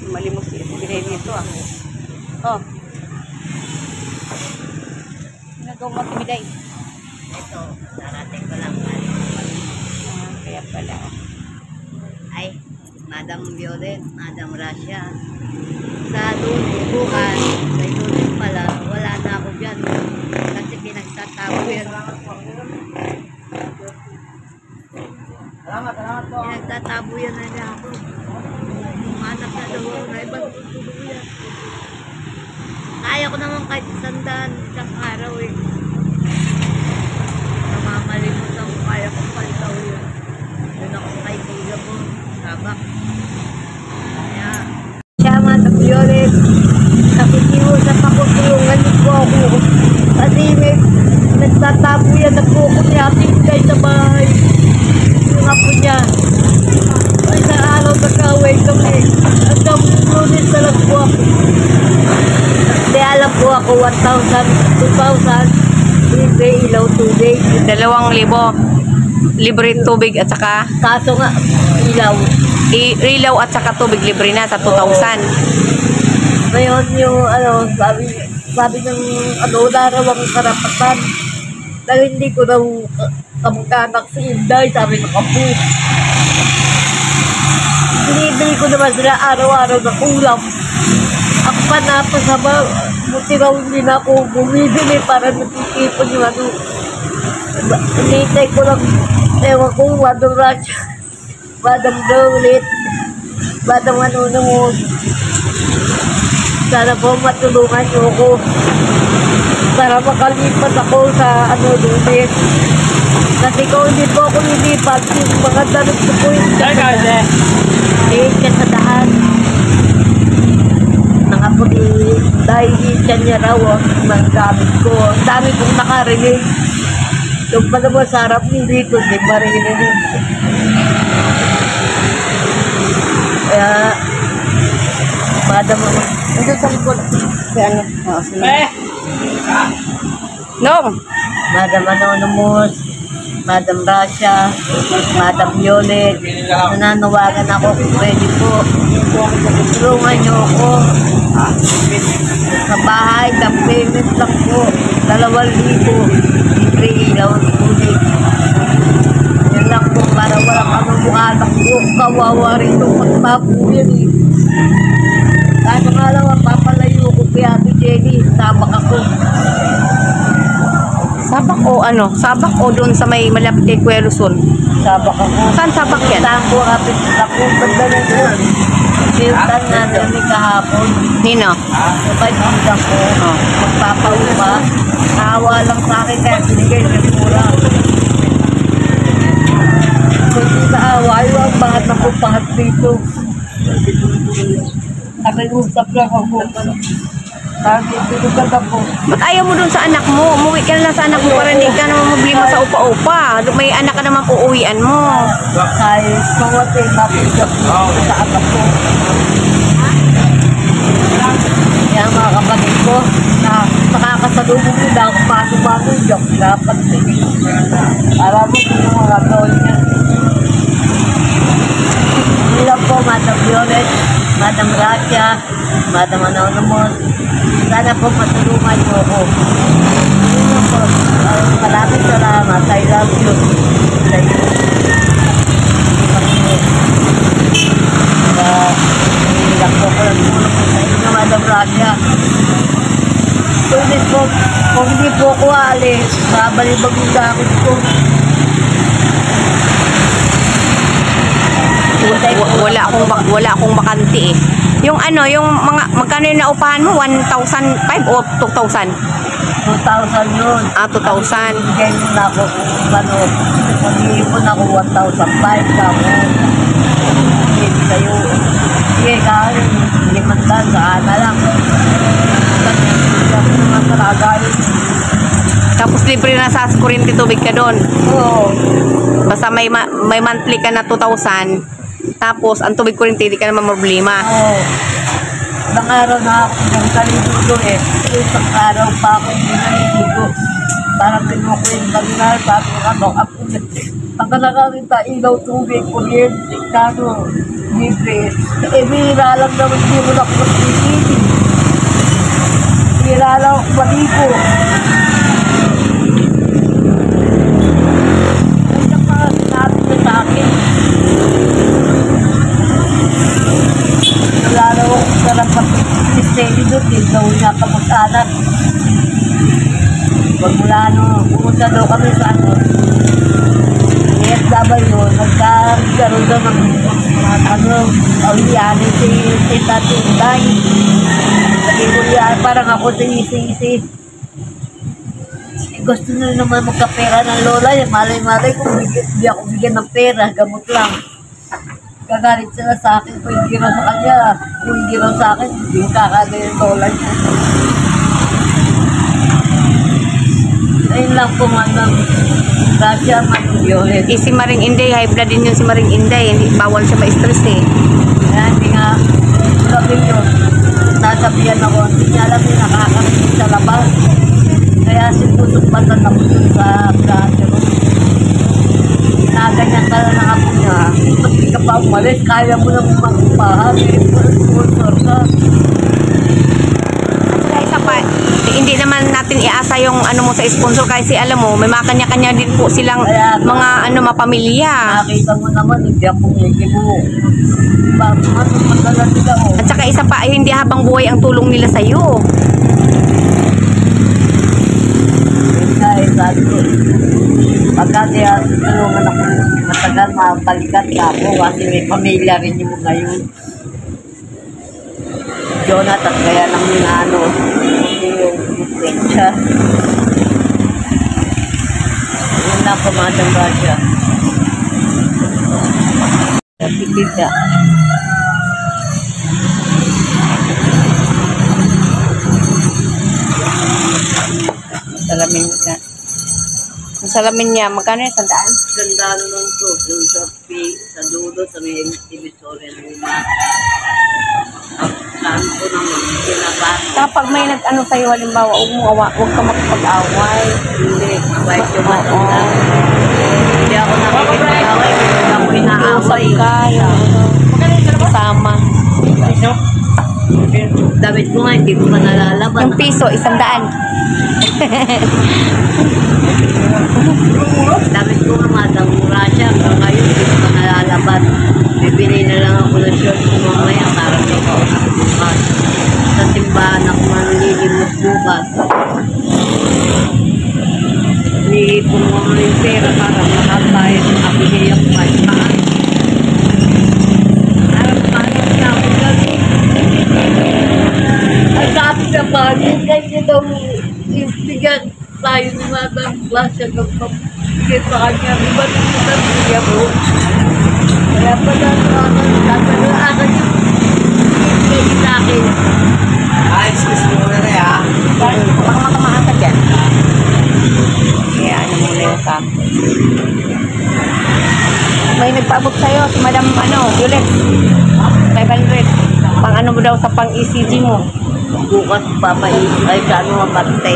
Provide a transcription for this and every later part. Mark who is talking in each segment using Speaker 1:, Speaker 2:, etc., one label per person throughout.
Speaker 1: Malimos binay dito ah. Oh. Ginagawa mo timiday.
Speaker 2: Ito, darating ko lang.
Speaker 1: Kaya pala.
Speaker 2: Ay, Madam Violet, Madam Russia. Sa doon, bukas, sa doon pala, wala na ako dyan. Kasi pinagtatapo yan. Pinagtatapo yan na niya ako. Humanap na daw ako na ibang tutulong yan. Kaya ko naman kahit isang araw eh. Namamalimutan ko, kaya kong palitaw yun. Yun akong kaibigan ko, sabak. Kaya, siya Madam Violet, nakikiusap ako, tulungan niyo po ako. Kasi nagtatapo yan, nagkukunyatin kayo sa bahay. Yung apo niya. Ay sa araw nagkaway kami. Hanggang lunes na lang po ako. Hindi alam po ako, 1,000, 2,000. Libre ilaw tubig.
Speaker 1: 2,000 libre tubig at saka
Speaker 2: Kaso nga, ilaw.
Speaker 1: ilaw at saka tubig libre na sa 2,000.
Speaker 2: Ngayon yung sabi ng wala raw ang karapatan. Dahil hindi ko raw kamag-anak si Inday, sabi ng apo. Binibili ko naman sila araw-araw ng ulam. Ako pa napasama, buti raw hindi na ako bumibili para natitipon yung ano. Hinihintay ko lang, ewan ko, Madam Russia, Madam Violet, Madam Manunungot. Sana po matulungan niyo ako para makalipat ako sa lunes. Kasi kung hindi po ako lilipat, yung mga tanong ko po yung kasadahan. Mga po dahil siya niya raw ang gamit ko. Ang dami kong nakarinig. Yung pala mo sa harap ni dito, hindi marinig. Kaya, Madam ito sa likod. Kaya
Speaker 1: Nong!
Speaker 2: Madam Anonymous, Madam Russia, Madam Violet, nananawagan ako kung pwede po. Tulungan niyo ako. Sa bahay, the payment lang po. 2,000. Libre ilaw at tubig. Yan lang po para walang kamamukhanak po. Kawawa rin itong magpapo yan eh. Kaso nga lang, papalayo ko kaya Ate Jenny. Sabak ako.
Speaker 1: Sabak o ano? Sabak o doon sa may malapit kay Kuya Luzon?
Speaker 2: Sabak ako.
Speaker 1: Saan sabak yan?
Speaker 2: Saan po kapit ako. Banda na doon. Siltan na doon kahapon.
Speaker 1: Nino?
Speaker 2: Sabay hanggang ko. Magpapaupa. Awa lang sa akin kaya sinigay ng mura. Kung sa awa, yung pangat na po pangat dito. Nakiusap lang ako. Sabi, tinugan ako.
Speaker 1: Ba't ayaw mo doon sa anak mo? Umuwi ka na lang sa anak mo para hindi ka naman problema sa upa-upa. May anak ka naman uuwian mo.
Speaker 2: Kahit kawate, mapigap sa anak ko. Kaya mga kapatid ko, na nakakasalubong nila ako paano-paano yung dapat para mo yung mga tol niya. Hindi lang po, Madam Violet, Madam Russia, Madam Anonymous. Sana po matulungan niyo ako. Yun po, maraming salamat. I love you. Thank you. Hindi lang po ko lang tulong sa inyo, Madam Russia. Tulis po, kung hindi po ako alis, babalibag yung gamit ko.
Speaker 1: Wala akong bakante eh. Yung ano, yung mga magkano yung naupahan mo? 1,500 o 2,000?
Speaker 2: 2,000 yun.
Speaker 1: 2,000.
Speaker 2: Bigay mo na ako kung ano, mag-iipon ako 1,500 ka mo. Sige sa'yo. Sige ka, 500 sa ana lang. Kasi naman talagay.
Speaker 1: Tapos libre na sa kuryente tubig ka doon.
Speaker 2: Oo.
Speaker 1: Basta may monthly ka na 2,000. Tapos ang tubig kuryente hindi ka naman problema.
Speaker 2: Oo. Ilang araw na ako ng kalimuto eh. Isang araw pa ako hindi naliligo. Parang pinuko yung balinal, sabi ko ka, ako Ang nakakita, ilaw, tubig, kuryente, kano, libre. Bihira lang naman, hindi mo na ako magpipili. Bihira lang ako maligo. Ay, sinabi niya sa akin. Wala na akong sarap ng steady doon, hindi daw niya kamag-anak. Pagmula pumunta daw kami sa EFW, nagkaroon daw ng aulianin si Tati Inday. Sabi ko yan, parang ako si gusto nyo naman magkapera ng lola, malay-malay kung hindi ako bigyan ng pera, gamot lang. Kagalit sila sa akin, kung hindi raw sa kanya, kung hindi raw sa akin, hindi yung kakagay ng lola niya. Ayun lang po manang Gracia Matuliones.
Speaker 1: Si Maring Inday, high blood din yun si Maring Inday. Hindi, bawal siya ma-stress eh.
Speaker 2: Kaya hindi nga, sabi yun, nasabihan ako, hindi niya alam yung nakakarinig sa labas. Kaya sinusupatan ako dun sa Gracia. Naganyan ka na ng apo niya, ba't di ka pa umalis, kaya mo nang magpahan, sponsor ka.
Speaker 1: Isa pa, hindi naman natin iasa yung ano mo sa sponsor kasi alam mo, may mga kanya-kanya din po silang mga mapamilya.
Speaker 2: Nakita mo naman, hindi ako mo. Madala sila o.
Speaker 1: At saka isa pa, hindi habang buhay ang tulong nila sa iyo.
Speaker 2: Sabi ko, pagka diya tulungan ako matagal, mabalikan ka ako kasi may pamilya rin mo ngayon. Jonathan, kaya lang yung yung siya. Yun lang pumatang ba siya. Napipid ka.
Speaker 1: Salamin ka. Ang salamin niya, magkano yung sandaan?
Speaker 2: Sandaan lang to, dun sa dulo, sa may divisory nila. Saan ko naman, sinabahan.
Speaker 1: Kapag may nag-ano sa'yo, halimbawa, huwag ka makipag-away.
Speaker 2: Hindi, mabait yung matanda. Hindi ako nakikipag-away, hindi ako inaaway.
Speaker 1: Ka, kasama.
Speaker 2: Damit ko nga, hindi ko pa nalalaban.
Speaker 1: Yung piso, 100.
Speaker 2: Damit ko nga, matang mura siya. Pero ngayon, hindi ko pa nalalaban. Bibili na lang ako ng short ko mamaya para sa bukas. Sa simbahan ako manlilimot bukas. Iipon mo nga yung pera para makapayad ng kapiliya ko kahit saan. Alam pa niya ako gano'n. Ang sabi na ba, yung ganyan daw yung bigyan tayo ng mga klasya ng pagkikit sa kanya. Diba nito na siya mo? Kaya pa na tatanong yung hindi sa akin.
Speaker 3: Ay, excuse me muna na ya.
Speaker 1: Baka makamaan ka dyan. Kaya ano mo na yung kap. May nagpaabot sa'yo, si Madam Violet. 500. Pang ano mo daw sa pang ECG mo.
Speaker 2: Bukas papaisip ay sa ano ang barte.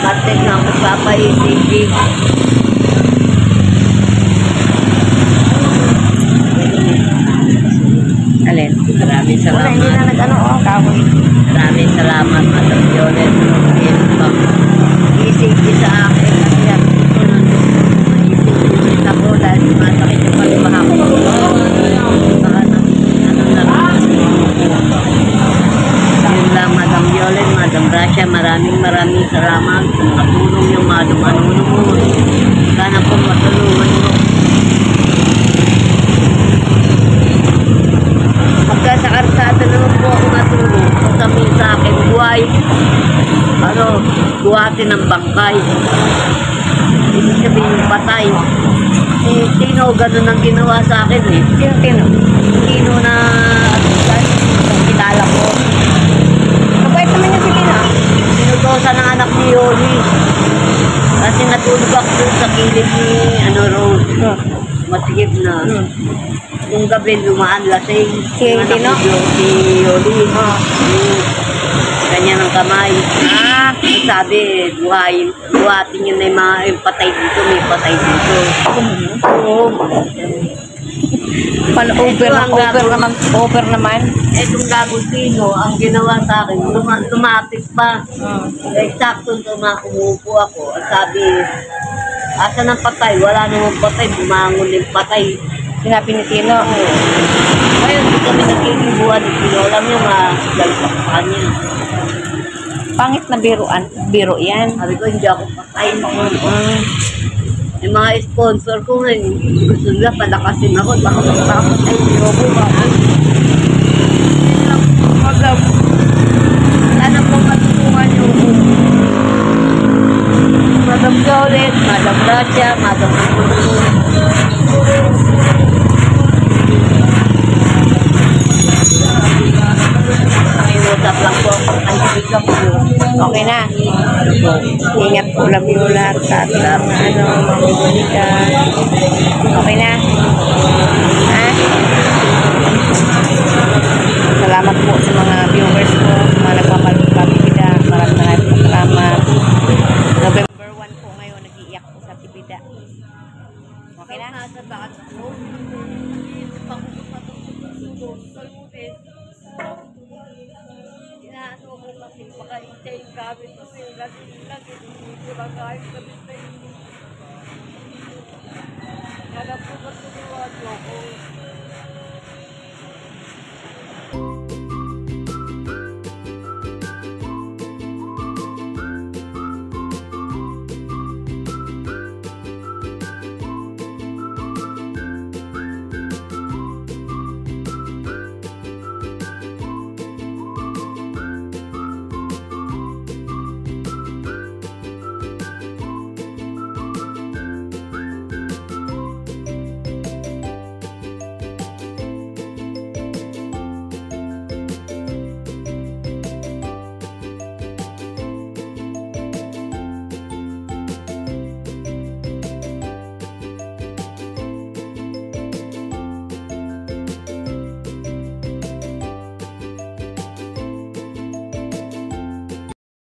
Speaker 2: Barte na ako papaisip.
Speaker 1: Alin?
Speaker 2: Maraming
Speaker 1: Wala, hindi na
Speaker 2: salamat.
Speaker 1: nag-ano, kahoy.
Speaker 2: Maraming salamat, Madam Violet. Isip sa akin kasi ako ito isip ako dahil masakit yung palimaha ko. Baka yun lang, Madam Violet, Madam Gracia, maraming salamat sa mga tulong yung mga dumanulong mo. Sana po matulungan mo. Pagka sa karsada naman po ako natulong, kung sabihin sa akin, buhay, buhatin ng bangkay. Ibig sabihin, patay. Si Tino, ganun ang ginawa sa akin eh.
Speaker 1: Tino.
Speaker 2: Tino na, kilala ko.
Speaker 1: Mabait naman yung si Tino.
Speaker 2: Sinutosan ng anak ni Yoli. Kasi natulog ako dun sa kilid ni Rose. Masigip na. Nung gabi lumaan lasing.
Speaker 1: Si
Speaker 2: Yung anak
Speaker 1: Tino?
Speaker 2: ni Si Yoli. Ganyan ang kamay.
Speaker 1: Ah,
Speaker 2: Ang sabi, buhatin nyo na yung mga yung patay dito, may patay dito. Oo.
Speaker 1: over naman.
Speaker 2: Etong Gagusino, ang ginawa sa akin, lumapit pa. Eksakto umuupo ako. Ang sabi, asa ng patay? Wala namang patay, bumangon yung patay.
Speaker 1: Sinabi ni Tino.
Speaker 2: Ngayon, hindi kami nakikibuhan ni Tino. Alam niyo, magalpak sa kanya.
Speaker 1: Pangit na biro yan.
Speaker 2: Sabi ko, hindi ako patay. Yung mga sponsor ko ngayon, gusto nila palakasin ako. Baka magpapatay, hindi ako ba? Sana po matutuhan yung Madam Jolet, Madam Gracia, Madam Pulpo. Nakiusap lang po ako. Ang hibig lang po.
Speaker 1: Okay na. Ingat po lang yung lahat sa ating mamimulika. Okay na. Ha? Salamat po sa mga viewers ko, sa mga nagpapalipapipida. Maraming salamat. November 1 po ngayon, nag-iiyak po sa pipida. Okay na?
Speaker 2: Nasa taas ko. Iisip ako kung matutulog. Salutin. Inaano ko kasi baka itay yung gamit ko sa'yo. Lagi. Hindi lang kahit sabi sa'yo. Alam ko ba tuliwan ko kung